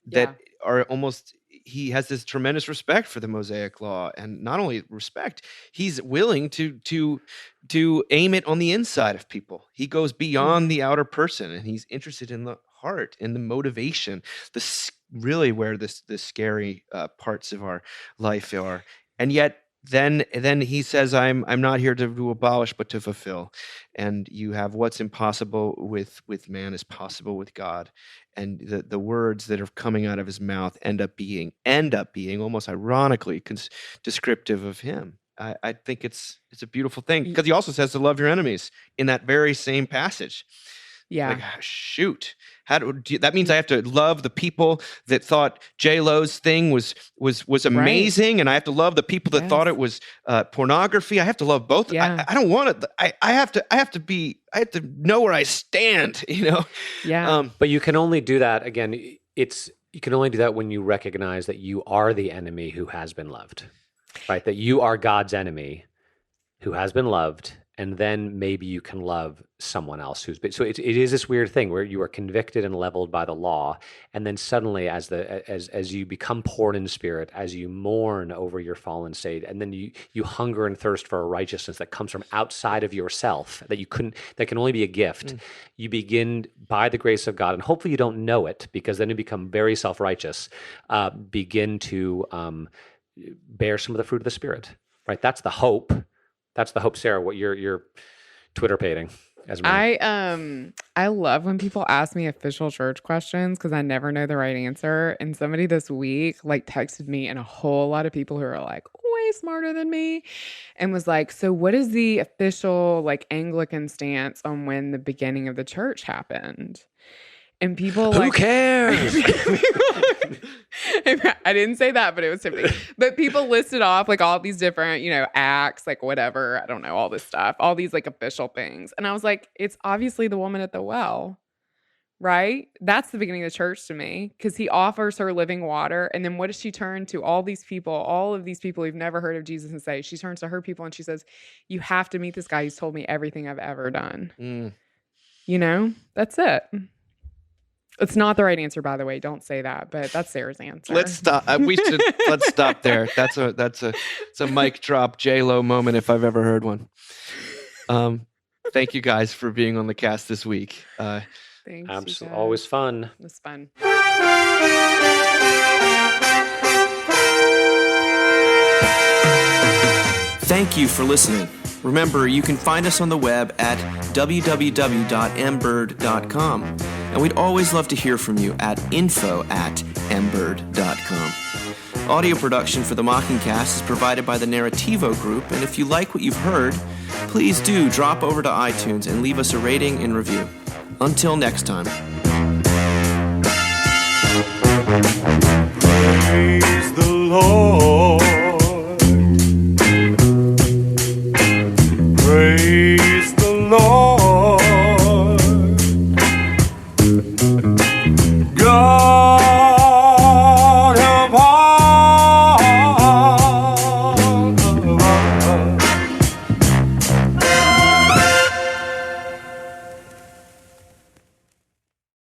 that are almost. He has this tremendous respect for the Mosaic law, and not only respect, he's willing to aim it on the inside of people. He goes beyond the outer person, and he's interested in the heart and the motivation. Really where the scary parts of our life are, and yet. Then he says, I'm not here to abolish, but to fulfill. And you have what's impossible with man is possible with God. And the words that are coming out of his mouth end up being almost ironically descriptive of him. I think it's a beautiful thing, because he also says to love your enemies in that very same passage. Yeah. Like, shoot. That means I have to love the people that thought J-Lo's thing was amazing, right. And I have to love the people that thought it was pornography. I have to love both. Yeah. I don't want it. I have to know where I stand, Yeah. But you can only do that again. You can only do that when you recognize that you are the enemy who has been loved, right? That you are God's enemy who has been loved. And then maybe you can love someone else who's been. So it is this weird thing where you are convicted and leveled by the law, and then suddenly, as you become poor in spirit, as you mourn over your fallen state, and then you hunger and thirst for a righteousness that comes from outside of yourself, that can only be a gift. You begin by the grace of God, and hopefully you don't know it, because then you become very self-righteous. Begin to bear some of the fruit of the Spirit. Right? That's the hope. That's the hope, Sarah. What you're Twitter pating as me. I love when people ask me official church questions, because I never know the right answer. And somebody this week texted me, and a whole lot of people who are like way smarter than me, and was like, "So what is the official Anglican stance on when the beginning of the church happened?" And people who cares? I didn't say that, but it was tempting. But people listed off all these different, acts, whatever, I don't know, all this stuff, all these official things. And I was like, it's obviously the woman at the well, right? That's the beginning of the church to me, because he offers her living water. And then what does she turn to all of these people who've never heard of Jesus and say? She turns to her people and she says, you have to meet this guy who's told me everything I've ever done. That's it. It's not the right answer, by the way. Don't say that, but that's Sarah's answer. Let's stop. Let's stop there. That's a mic drop J-Lo moment if I've ever heard one. Thank you guys for being on the cast this week. Thanks. Always fun. It was fun. Thank you for listening. Remember, you can find us on the web at www.mbird.com. And we'd always love to hear from you at info@mbird.com. Audio production for the Mockingcast is provided by the Narrativo Group, and if you like what you've heard, please do drop over to iTunes and leave us a rating and review. Until next time. Praise the Lord. Praise